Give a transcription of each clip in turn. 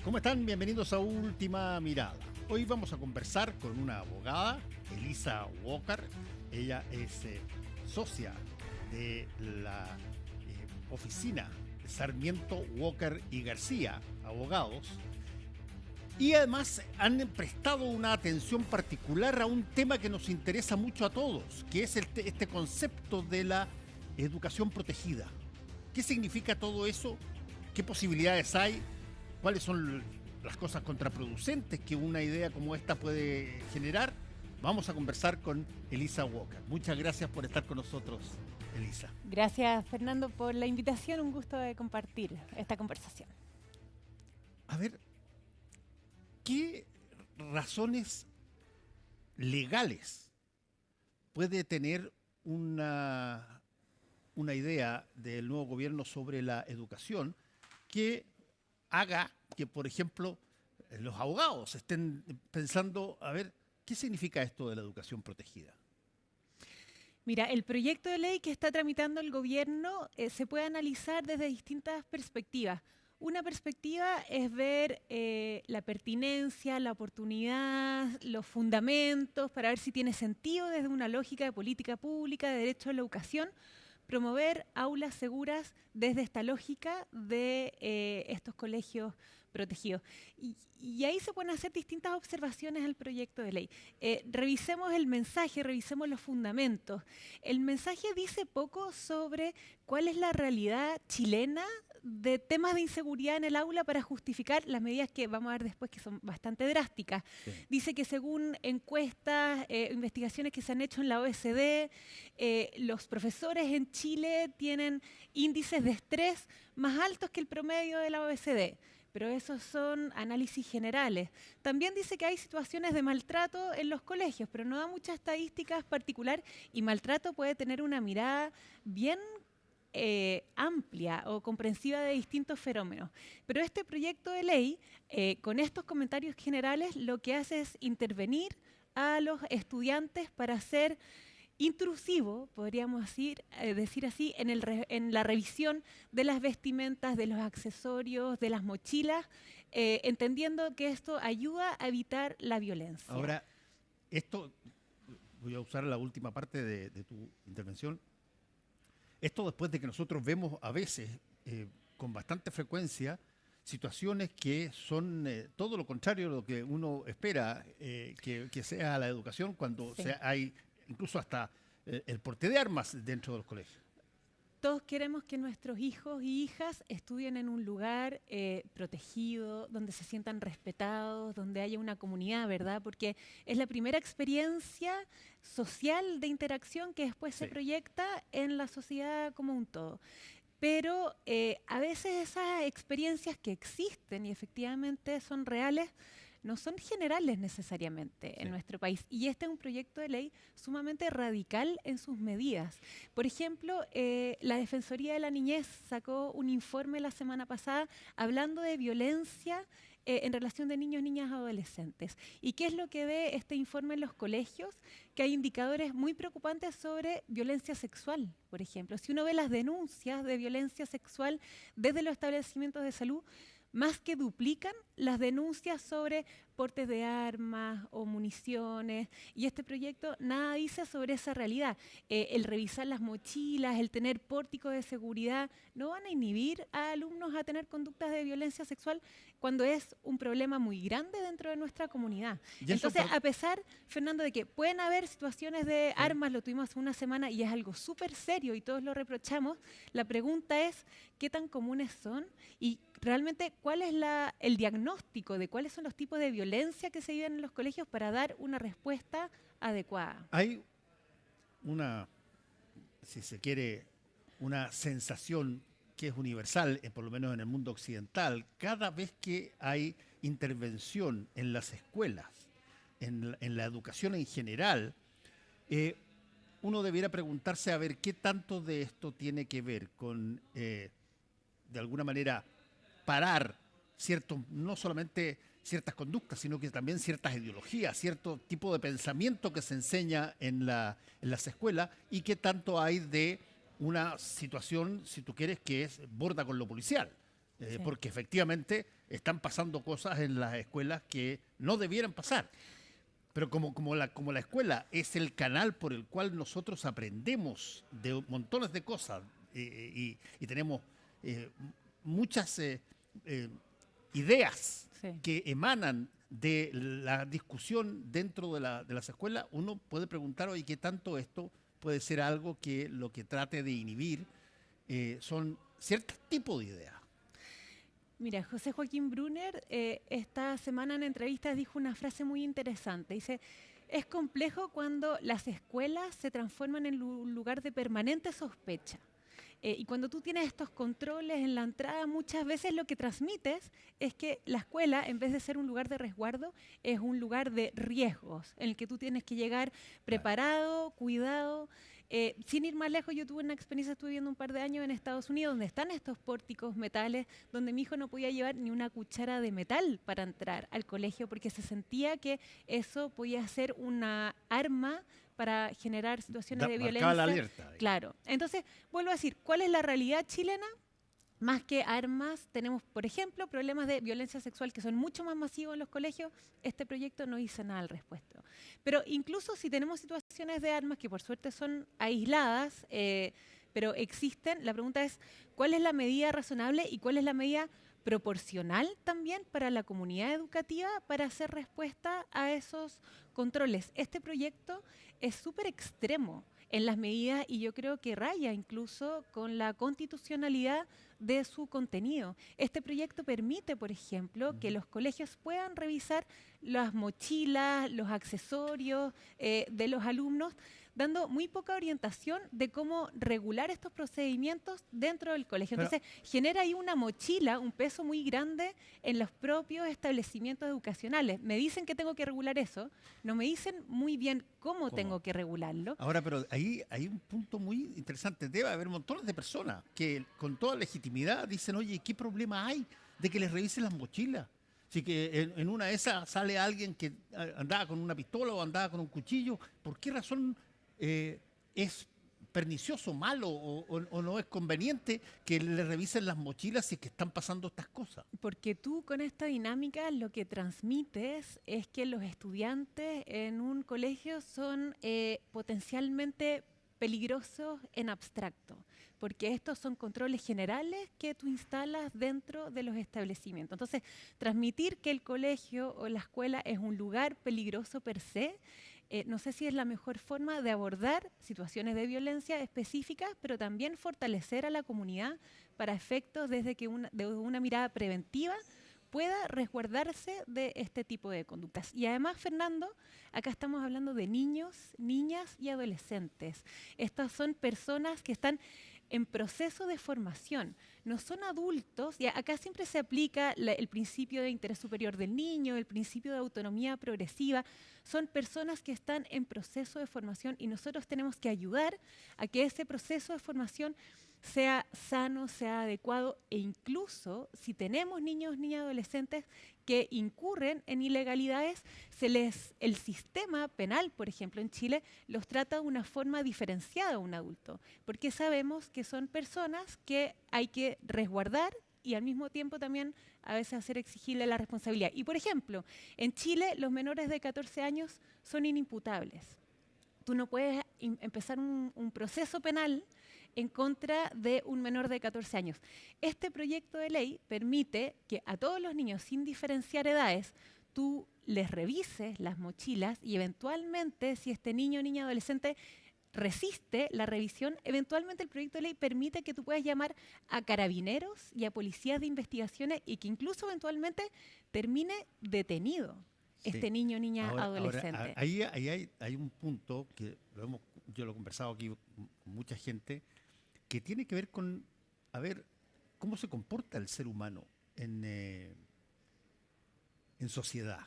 ¿Cómo están? Bienvenidos a Última Mirada. Hoy vamos a conversar con una abogada, Elisa Walker. Ella es socia de la oficina de Sarmiento, Walker y García, abogados. Y además han prestado una atención particular a un tema que nos interesa mucho a todos, que es este concepto de la educación protegida. ¿Qué significa todo eso? ¿Qué posibilidades hay? ¿Cuáles son las cosas contraproducentes que una idea como esta puede generar? Vamos a conversar con Elisa Walker. Muchas gracias por estar con nosotros, Elisa. Gracias, Fernando, por la invitación. Un gusto de compartir esta conversación. A ver, ¿qué razones legales puede tener una idea del nuevo gobierno sobre la educación que haga que, por ejemplo, los abogados estén pensando, a ver, ¿qué significa esto de la educación protegida? Mira, el proyecto de ley que está tramitando el gobierno se puede analizar desde distintas perspectivas. Una perspectiva es ver la pertinencia, la oportunidad, los fundamentos, para ver si tiene sentido desde una lógica de política pública, de derecho a la educación, promover aulas seguras desde esta lógica de estos colegios protegidos. Y ahí se pueden hacer distintas observaciones al proyecto de ley. Revisemos el mensaje, revisemos los fundamentos. El mensaje dice poco sobre cuál es la realidad chilena de temas de inseguridad en el aula para justificar las medidas que vamos a ver después, que son bastante drásticas. Sí. Dice que según encuestas, investigaciones que se han hecho en la OECD, los profesores en Chile tienen índices de estrés más altos que el promedio de la OECD. Pero esos son análisis generales. También dice que hay situaciones de maltrato en los colegios, pero no da muchas estadísticas particulares, y maltrato puede tener una mirada bien amplia o comprensiva de distintos fenómenos. Pero este proyecto de ley, con estos comentarios generales, lo que hace es intervenir a los estudiantes para hacer intrusivo, podríamos decir así, en la revisión de las vestimentas, de los accesorios, de las mochilas, entendiendo que esto ayuda a evitar la violencia. Ahora, esto, voy a usar la última parte de tu intervención, esto después de que nosotros vemos a veces, con bastante frecuencia, situaciones que son todo lo contrario de lo que uno espera que sea la educación, cuando sí. Hay incluso hasta el porte de armas dentro de los colegios. Todos queremos que nuestros hijos y hijas estudien en un lugar protegido, donde se sientan respetados, donde haya una comunidad, ¿verdad? Porque es la primera experiencia social de interacción que después se proyecta en la sociedad como un todo. Pero a veces esas experiencias que existen y efectivamente son reales, no son generales necesariamente en nuestro país. Y este es un proyecto de ley sumamente radical en sus medidas. Por ejemplo, la Defensoría de la Niñez sacó un informe la semana pasada hablando de violencia en relación de niños, niñas, adolescentes. ¿Y qué es lo que ve este informe en los colegios? Que hay indicadores muy preocupantes sobre violencia sexual, por ejemplo. Si uno ve las denuncias de violencia sexual desde los establecimientos de salud, más que duplican las denuncias sobre portes de armas o municiones, y este proyecto nada dice sobre esa realidad. El revisar las mochilas, el tener pórticos de seguridad, no van a inhibir a alumnos a tener conductas de violencia sexual cuando es un problema muy grande dentro de nuestra comunidad. Entonces, a pesar, Fernando, de que pueden haber situaciones de armas, lo tuvimos hace una semana y es algo súper serio y todos lo reprochamos, la pregunta es qué tan comunes son y realmente cuál es el diagnóstico de cuáles son los tipos de violencia que se viven en los colegios para dar una respuesta adecuada. Hay una, si se quiere, una sensación que es universal, por lo menos en el mundo occidental, cada vez que hay intervención en las escuelas, en la educación en general, uno debiera preguntarse a ver qué tanto de esto tiene que ver con, de alguna manera, parar no solamente ciertas conductas, sino que también ciertas ideologías, cierto tipo de pensamiento que se enseña en las escuelas, y qué tanto hay de una situación, si tú quieres, que es borda con lo policial. Sí. porque efectivamente están pasando cosas en las escuelas que no debieran pasar. Pero como la escuela es el canal por el cual nosotros aprendemos de montones de cosas y tenemos eh, muchas ideas Sí. que emanan de la discusión dentro de las escuelas, uno puede preguntar, oye, ¿qué tanto esto puede ser algo que lo que trate de inhibir son ciertos tipos de ideas? Mira, José Joaquín Brunner esta semana en entrevistas dijo una frase muy interesante. Dice, es complejo cuando las escuelas se transforman en un lugar de permanente sospecha. Y cuando tú tienes estos controles en la entrada, muchas veces lo que transmites es que la escuela, en vez de ser un lugar de resguardo, es un lugar de riesgos, en el que tú tienes que llegar Claro. preparado, cuidado. Sin ir más lejos, yo tuve una experiencia, estuve viviendo un par de años en Estados Unidos, donde están estos pórticos metales, donde mi hijo no podía llevar ni una cuchara de metal para entrar al colegio, porque se sentía que eso podía ser una arma para generar situaciones de Marcaba la violencia. alerta. Claro. Entonces, vuelvo a decir, ¿cuál es la realidad chilena? Más que armas, tenemos, por ejemplo, problemas de violencia sexual que son mucho más masivos en los colegios. Este proyecto no dice nada al respecto. Pero incluso si tenemos situaciones de armas que por suerte son aisladas, pero existen, la pregunta es, ¿cuál es la medida razonable y cuál es la medida proporcional también para la comunidad educativa para hacer respuesta a esos controles? Este proyecto es súper extremo en las medidas y yo creo que raya incluso con la constitucionalidad de su contenido. Este proyecto permite, por ejemplo, que los colegios puedan revisar las mochilas, los accesorios de los alumnos, dando muy poca orientación de cómo regular estos procedimientos dentro del colegio. Pero, Entonces, genera ahí una mochila, un peso muy grande en los propios establecimientos educacionales. Me dicen que tengo que regular eso, no me dicen muy bien cómo tengo que regularlo. ahora, pero ahí hay un punto muy interesante. Debe haber montones de personas que con toda legitimidad dicen, oye, ¿qué problema hay de que les revisen las mochilas? Si que en una de esas sale alguien que andaba con una pistola o andaba con un cuchillo, ¿por qué razón es pernicioso, malo o no es conveniente que le revisen las mochilas si es que están pasando estas cosas? Porque tú con esta dinámica lo que transmites es que los estudiantes en un colegio son potencialmente peligrosos en abstracto, porque estos son controles generales que tú instalas dentro de los establecimientos. Entonces, transmitir que el colegio o la escuela es un lugar peligroso per se, no sé si es la mejor forma de abordar situaciones de violencia específicas, pero también fortalecer a la comunidad para efectos desde que de una mirada preventiva pueda resguardarse de este tipo de conductas. Y además, Fernando, acá estamos hablando de niños, niñas y adolescentes. Estas son personas que están en proceso de formación, no son adultos, y acá siempre se aplica el principio de interés superior del niño, el principio de autonomía progresiva, son personas que están en proceso de formación y nosotros tenemos que ayudar a que ese proceso de formación sea sano, sea adecuado e incluso si tenemos niños, niñas, adolescentes que incurren en ilegalidades, el sistema penal, por ejemplo, en Chile, los trata de una forma diferenciada a un adulto, porque sabemos que son personas que hay que resguardar y al mismo tiempo también a veces hacer exigible la responsabilidad. Y, por ejemplo, en Chile los menores de 14 años son inimputables. Tú no puedes empezar un proceso penal en contra de un menor de 14 años. Este proyecto de ley permite que a todos los niños, sin diferenciar edades, tú les revises las mochilas y eventualmente, si este niño o niña adolescente resiste la revisión, eventualmente el proyecto de ley permite que tú puedas llamar a carabineros y a policías de investigaciones y que incluso eventualmente termine detenido este niño o niña adolescente. Ahora, ahí hay un punto que yo lo he conversado aquí con mucha gente, que tiene que ver con, a ver, cómo se comporta el ser humano en sociedad.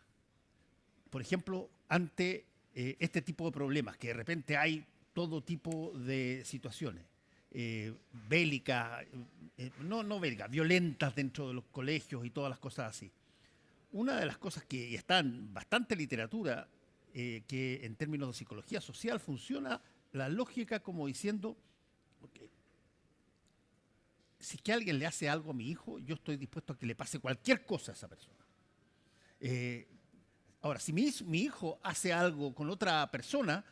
Por ejemplo, ante este tipo de problemas, que de repente hay todo tipo de situaciones bélicas, no bélicas, violentas dentro de los colegios y todas las cosas así. Una de las cosas que está en bastante literatura, que en términos de psicología social funciona la lógica como diciendo, okay, si es que alguien le hace algo a mi hijo, yo estoy dispuesto a que le pase cualquier cosa a esa persona. Ahora, si mi hijo hace algo con otra persona,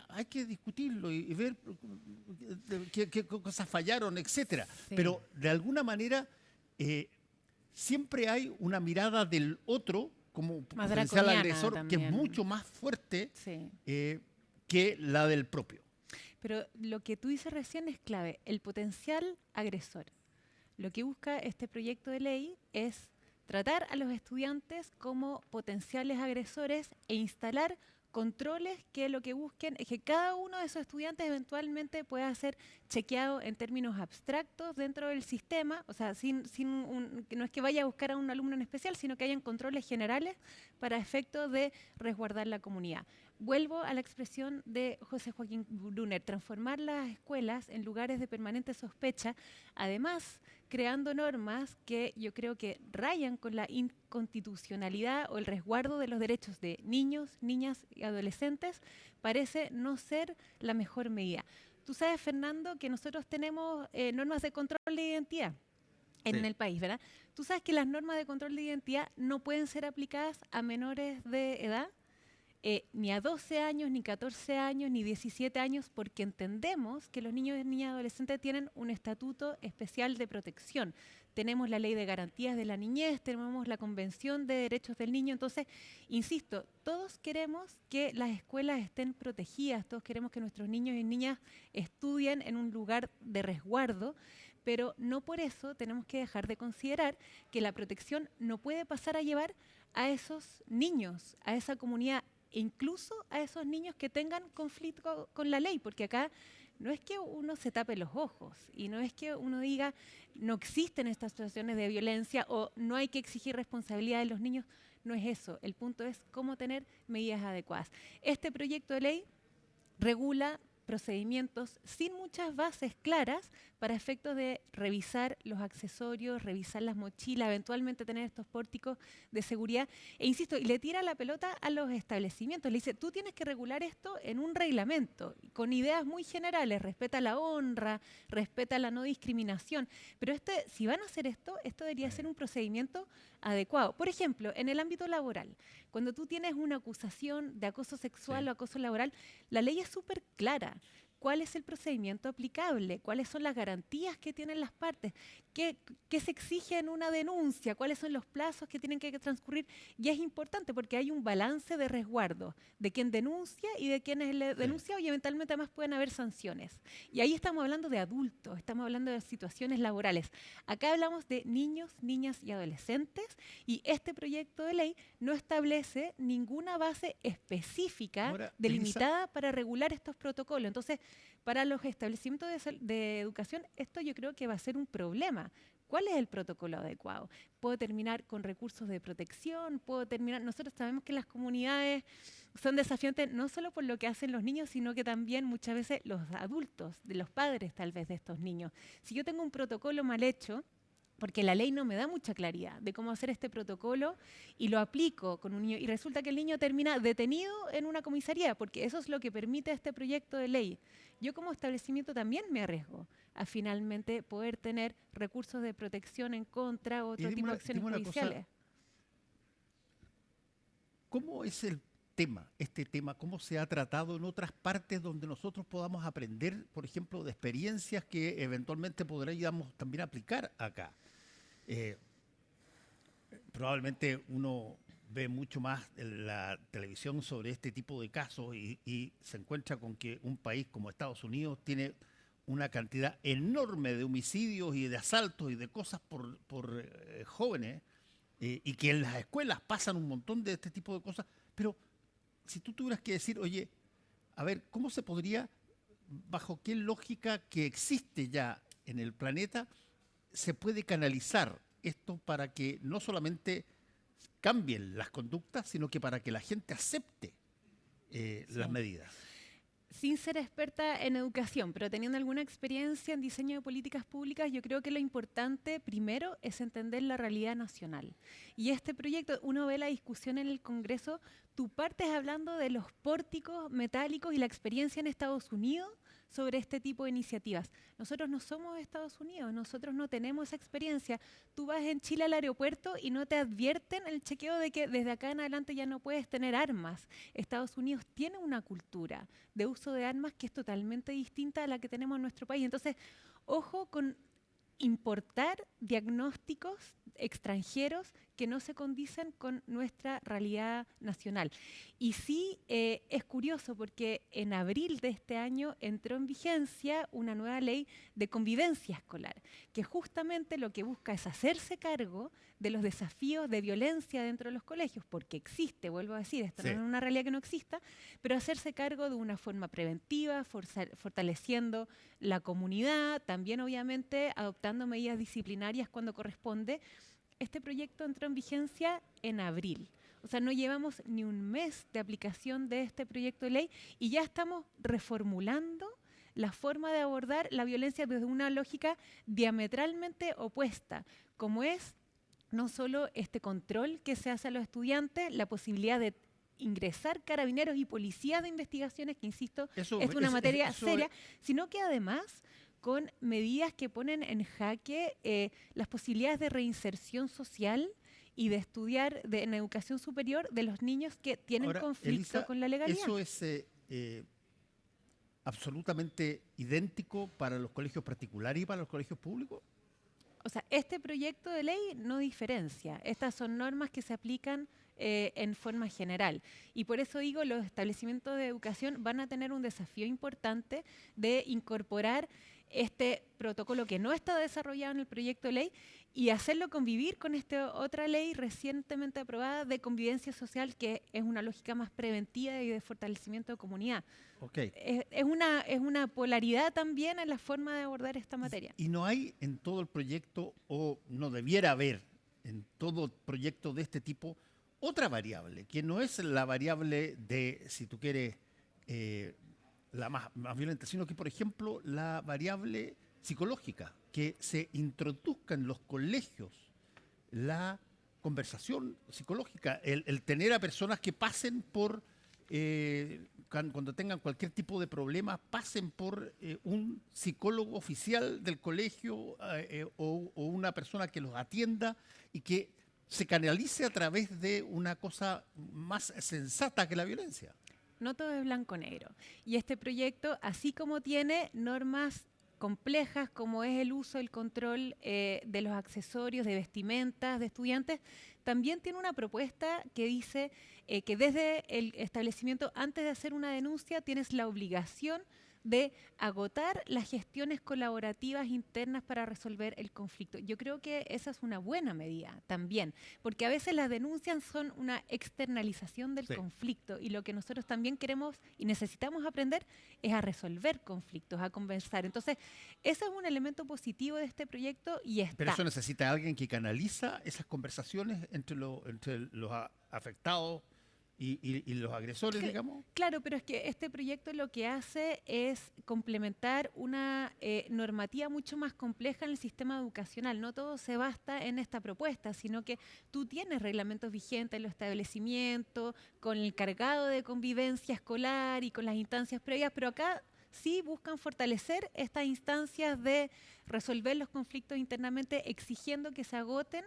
hay que discutirlo y ver qué cosas fallaron, etcétera. Sí. Pero de alguna manera siempre hay una mirada del otro como Más potencial draconiana agresor que es también. mucho más fuerte Sí. que la del propio. Pero lo que tú dices recién es clave, el potencial agresor. Lo que busca este proyecto de ley es tratar a los estudiantes como potenciales agresores e instalar controles que lo que busquen es que cada uno de esos estudiantes eventualmente pueda ser chequeado en términos abstractos dentro del sistema, o sea, que no es que vaya a buscar a un alumno en especial, sino que hayan controles generales para efectos de resguardar la comunidad. Vuelvo a la expresión de José Joaquín Brunner, transformar las escuelas en lugares de permanente sospecha, además creando normas que yo creo que rayan con la inconstitucionalidad o el resguardo de los derechos de niños, niñas y adolescentes, parece no ser la mejor medida. Tú sabes, Fernando, que nosotros tenemos normas de control de identidad en el país, ¿verdad? Tú sabes que las normas de control de identidad no pueden ser aplicadas a menores de edad, ni a 12 años, ni 14 años, ni 17 años, porque entendemos que los niños y niñas adolescentes tienen un estatuto especial de protección. Tenemos la Ley de Garantías de la Niñez, tenemos la Convención de Derechos del Niño. Entonces, insisto, todos queremos que las escuelas estén protegidas, todos queremos que nuestros niños y niñas estudien en un lugar de resguardo, pero no por eso tenemos que dejar de considerar que la protección no puede pasar a llevar a esos niños, a esa comunidad, e incluso a esos niños que tengan conflicto con la ley, porque acá no es que uno se tape los ojos y no es que uno diga no existen estas situaciones de violencia o no hay que exigir responsabilidad de los niños, no es eso, el punto es cómo tener medidas adecuadas. Este proyecto de ley regula procedimientos sin muchas bases claras para efectos de revisar los accesorios, revisar las mochilas, eventualmente tener estos pórticos de seguridad. E insisto, y le tira la pelota a los establecimientos. Le dice, tú tienes que regular esto en un reglamento, con ideas muy generales, respeta la honra, respeta la no discriminación. Pero si van a hacer esto debería ser un procedimiento adecuado. Por ejemplo, en el ámbito laboral, cuando tú tienes una acusación de acoso sexual o acoso laboral, la ley es súper clara. ¿Cuál es el procedimiento aplicable? ¿Cuáles son las garantías que tienen las partes? ¿Qué se exige en una denuncia? ¿Cuáles son los plazos que tienen que transcurrir? Y es importante porque hay un balance de resguardo de quien denuncia y de quienes le denuncian y eventualmente además pueden haber sanciones. Y ahí estamos hablando de adultos, estamos hablando de situaciones laborales. Acá hablamos de niños, niñas y adolescentes y este proyecto de ley no establece ninguna base específica Ahora, delimitada para regular estos protocolos. Entonces, para los establecimientos de educación, esto yo creo que va a ser un problema. ¿Cuál es el protocolo adecuado? ¿Puedo terminar con recursos de protección? Nosotros sabemos que las comunidades son desafiantes no solo por lo que hacen los niños, sino que también muchas veces los adultos, de los padres tal vez de estos niños. Si yo tengo un protocolo mal hecho, porque la ley no me da mucha claridad de cómo hacer este protocolo y lo aplico con un niño y resulta que el niño termina detenido en una comisaría, porque eso es lo que permite este proyecto de ley. Yo como establecimiento también me arriesgo a finalmente poder tener recursos de protección en contra o otro tipo de acciones judiciales. ¿Cómo es este tema, cómo se ha tratado en otras partes donde nosotros podamos aprender, por ejemplo, de experiencias que eventualmente podríamos también aplicar acá? Probablemente uno ve mucho más en la televisión sobre este tipo de casos y se encuentra con que un país como Estados Unidos tiene una cantidad enorme de homicidios y de asaltos y de cosas por jóvenes y que en las escuelas pasan un montón de este tipo de cosas, pero si tú tuvieras que decir, oye, a ver, ¿cómo se podría, bajo qué lógica que existe ya en el planeta, se puede canalizar esto para que no solamente cambien las conductas, sino que para que la gente acepte las medidas? Sin ser experta en educación, pero teniendo alguna experiencia en diseño de políticas públicas, yo creo que lo importante primero es entender la realidad nacional. Y este proyecto, uno ve la discusión en el Congreso, tú partes hablando de los pórticos metálicos y la experiencia en Estados Unidos sobre este tipo de iniciativas. Nosotros no somos Estados Unidos, nosotros no tenemos esa experiencia. Tú vas en Chile al aeropuerto y no te advierten el chequeo de que desde acá en adelante ya no puedes tener armas. Estados Unidos tiene una cultura de uso de armas que es totalmente distinta a la que tenemos en nuestro país. Entonces, ojo con importar diagnósticos extranjeros que no se condicen con nuestra realidad nacional. Y sí, es curioso porque en abril de este año entró en vigencia una nueva ley de convivencia escolar, que justamente lo que busca es hacerse cargo de los desafíos de violencia dentro de los colegios, porque existe, vuelvo a decir, esto no es una realidad que no exista, pero hacerse cargo de una forma preventiva, fortaleciendo la comunidad, también obviamente adoptando medidas disciplinarias cuando corresponde. Este proyecto entró en vigencia en abril. O sea, no llevamos ni un mes de aplicación de este proyecto de ley y ya estamos reformulando la forma de abordar la violencia desde una lógica diametralmente opuesta, como es no solo este control que se hace a los estudiantes, la posibilidad de ingresar carabineros y policías de investigaciones, que insisto, es una materia seria, sino que además con medidas que ponen en jaque las posibilidades de reinserción social y de estudiar en educación superior de los niños que tienen conflicto Elisa, con la legalidad. ¿Eso es absolutamente idéntico para los colegios particulares y para los colegios públicos? O sea, este proyecto de ley no diferencia. Estas son normas que se aplican en forma general. Y por eso digo, los establecimientos de educación van a tener un desafío importante de incorporar este protocolo que no está desarrollado en el proyecto de ley y hacerlo convivir con esta otra ley recientemente aprobada de convivencia social, que es una lógica más preventiva y de fortalecimiento de comunidad. Okay. Es una polaridad también en la forma de abordar esta materia. ¿Y no hay en todo el proyecto, o no debiera haber en todo proyecto de este tipo, otra variable, que no es la variable de, si tú quieres, la más violenta, sino que, por ejemplo, la variable psicológica, que se introduzca en los colegios la conversación psicológica, el tener a personas que pasen por, cuando tengan cualquier tipo de problema, pasen por un psicólogo oficial del colegio o una persona que los atienda y que se canalice a través de una cosa más sensata que la violencia. No todo es blanco-negro. Y este proyecto, así como tiene normas complejas como es el uso, el control de los accesorios, de vestimentas de estudiantes, también tiene una propuesta que dice que desde el establecimiento, antes de hacer una denuncia, tienes la obligación de agotar las gestiones colaborativas internas para resolver el conflicto. Yo creo que esa es una buena medida también, porque a veces las denuncias son una externalización del conflicto y lo que nosotros también queremos y necesitamos aprender es a resolver conflictos, a conversar. Entonces, ese es un elemento positivo de este proyecto y está. Pero eso necesita alguien que canaliza esas conversaciones entre los afectados y los agresores, digamos. Claro, pero es que este proyecto lo que hace es complementar una normativa mucho más compleja en el sistema educacional. No todo se basta en esta propuesta, sino que tú tienes reglamentos vigentes en los establecimientos, con el cargado de convivencia escolar y con las instancias previas, pero acá sí buscan fortalecer estas instancias de resolver los conflictos internamente, exigiendo que se agoten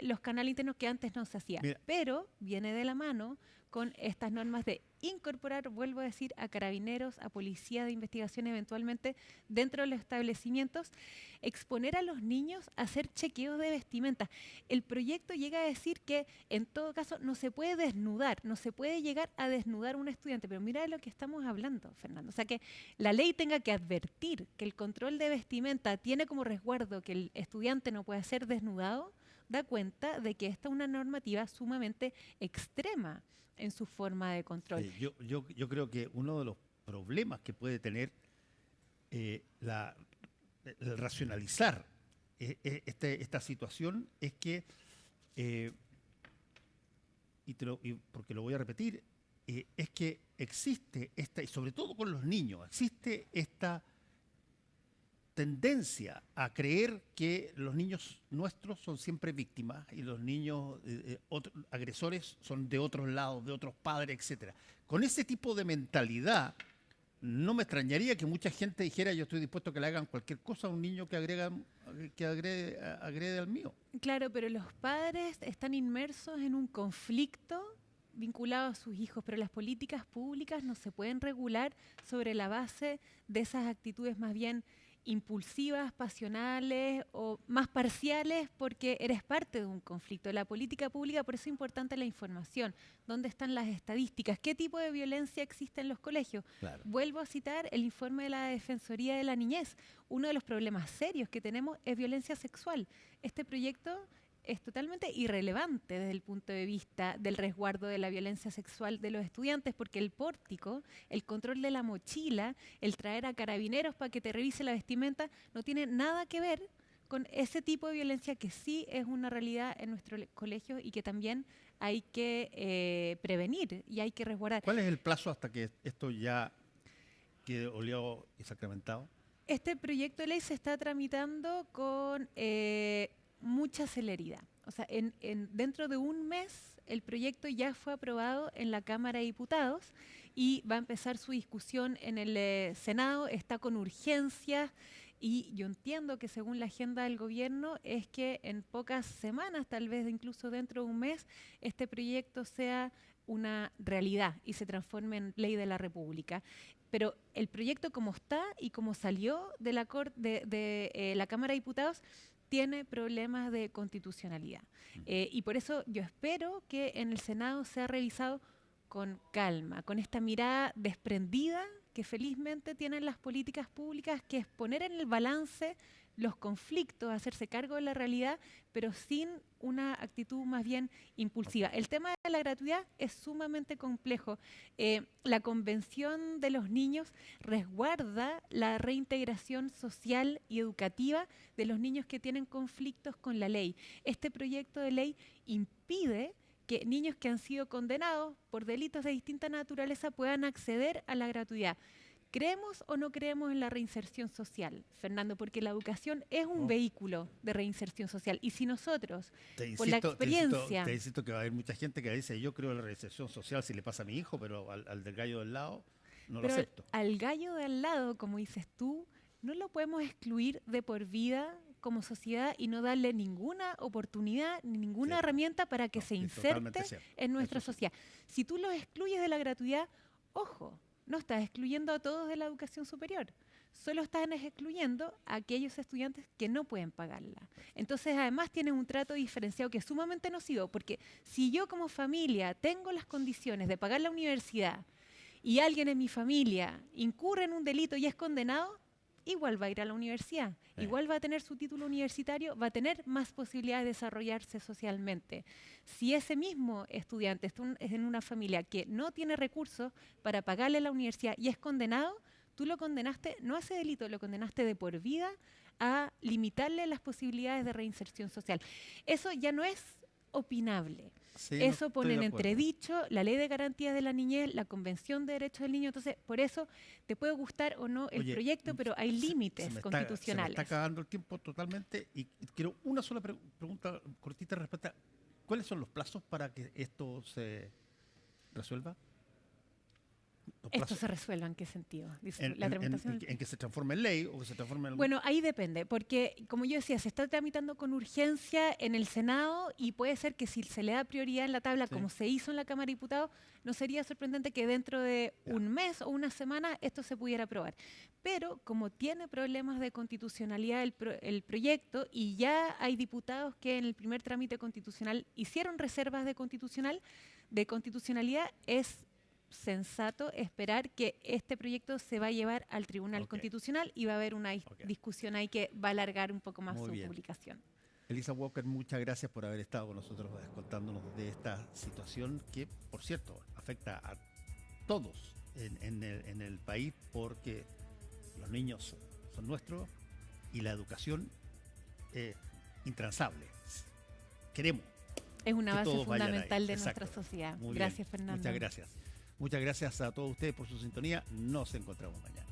los canales internos que antes no se hacían. Pero viene de la mano con estas normas de incorporar, vuelvo a decir, a carabineros, a policía de investigación eventualmente dentro de los establecimientos, exponer a los niños a hacer chequeos de vestimenta. El proyecto llega a decir que en todo caso no se puede desnudar, no se puede llegar a desnudar a un estudiante, pero mira de lo que estamos hablando, Fernando. O sea, que la ley tenga que advertir que el control de vestimenta tiene como resguardo que el estudiante no pueda ser desnudado, da cuenta de que esta es una normativa sumamente extrema en su forma de control. Yo creo que uno de los problemas que puede tener el racionalizar esta situación es que, porque lo voy a repetir, es que existe y sobre todo con los niños, existe esta tendencia a creer que los niños nuestros son siempre víctimas y los niños agresores son de otros lados, de otros padres, etcétera. Con ese tipo de mentalidad, no me extrañaría que mucha gente dijera yo estoy dispuesto a que le hagan cualquier cosa a un niño que agrede al mío. Claro, pero los padres están inmersos en un conflicto vinculado a sus hijos, pero las políticas públicas no se pueden regular sobre la base de esas actitudes más bien impulsivas, pasionales o más parciales porque eres parte de un conflicto. La política pública, por eso es importante la información. ¿Dónde están las estadísticas? ¿Qué tipo de violencia existe en los colegios? Claro. Vuelvo a citar el informe de la Defensoría de la Niñez. Uno de los problemas serios que tenemos es violencia sexual. Este proyecto es totalmente irrelevante desde el punto de vista del resguardo de la violencia sexual de los estudiantes, porque el pórtico, el control de la mochila, el traer a carabineros para que te revise la vestimenta, no tiene nada que ver con ese tipo de violencia que sí es una realidad en nuestro colegio y que también hay que prevenir y hay que resguardar. ¿Cuál es el plazo hasta que esto ya quede oleado y sacramentado? Este proyecto de ley se está tramitando con mucha celeridad. O sea, dentro de un mes el proyecto ya fue aprobado en la Cámara de Diputados y va a empezar su discusión en el Senado. Está con urgencias y yo entiendo que según la agenda del gobierno es que en pocas semanas, tal vez incluso dentro de un mes, este proyecto sea una realidad y se transforme en ley de la República. Pero el proyecto como está y como salió de la Cámara de Diputados tiene problemas de constitucionalidad. Y por eso yo espero que en el Senado sea revisado con calma, con esta mirada desprendida que felizmente tienen las políticas públicas, que es poner en el balance los conflictos, hacerse cargo de la realidad, pero sin una actitud más bien impulsiva. El tema de la gratuidad es sumamente complejo. La Convención de los Niños resguarda la reintegración social y educativa de los niños que tienen conflictos con la ley. Este proyecto de ley impide que niños que han sido condenados por delitos de distinta naturaleza puedan acceder a la gratuidad. ¿Creemos o no creemos en la reinserción social, Fernando? Porque la educación es un vehículo de reinserción social. Y si nosotros, por la experiencia... Te insisto que va a haber mucha gente que dice, yo creo en la reinserción social si le pasa a mi hijo, pero al del gallo del lado no lo acepto. Al gallo de al lado, como dices tú, no lo podemos excluir de por vida como sociedad y no darle ninguna oportunidad ni ninguna herramienta para que se inserte en nuestra sociedad. Si tú los excluyes de la gratuidad, ojo, no estás excluyendo a todos de la educación superior, solo estás excluyendo a aquellos estudiantes que no pueden pagarla. Entonces, además, tienes un trato diferenciado que es sumamente nocivo, porque si yo como familia tengo las condiciones de pagar la universidad y alguien en mi familia incurre en un delito y es condenado, igual va a ir a la universidad, igual va a tener su título universitario, va a tener más posibilidades de desarrollarse socialmente. Si ese mismo estudiante es en una familia que no tiene recursos para pagarle la universidad y es condenado, tú lo condenaste, no a ese delito, lo condenaste de por vida a limitarle las posibilidades de reinserción social. Eso ya no es opinable. Sí, eso pone en entredicho la Ley de Garantías de la Niñez, la Convención de Derechos del Niño. Entonces, por eso te puede gustar o no el proyecto, pero hay límites constitucionales. Se me está acabando el tiempo totalmente y quiero una sola pregunta cortita respecto a ¿cuáles son los plazos para que esto se resuelva? ¿Esto se resuelva en qué sentido? ¿En que se transforme en ley o que se transforme en... Bueno, ahí depende, porque como yo decía, se está tramitando con urgencia en el Senado y puede ser que si se le da prioridad en la tabla, como se hizo en la Cámara de Diputados, no sería sorprendente que dentro de un mes o una semana esto se pudiera aprobar. Pero como tiene problemas de constitucionalidad el proyecto y ya hay diputados que en el primer trámite constitucional hicieron reservas de constitucionalidad, es sensato esperar que este proyecto se va a llevar al Tribunal Constitucional y va a haber una discusión ahí que va a alargar un poco más publicación. Elisa Walker, muchas gracias por haber estado con nosotros contándonos de esta situación que, por cierto, afecta a todos en el país porque los niños son nuestros y la educación es intransable. Queremos. Es una base fundamental de nuestra sociedad. Gracias, Fernando. Muchas gracias. Muchas gracias a todos ustedes por su sintonía. Nos encontramos mañana.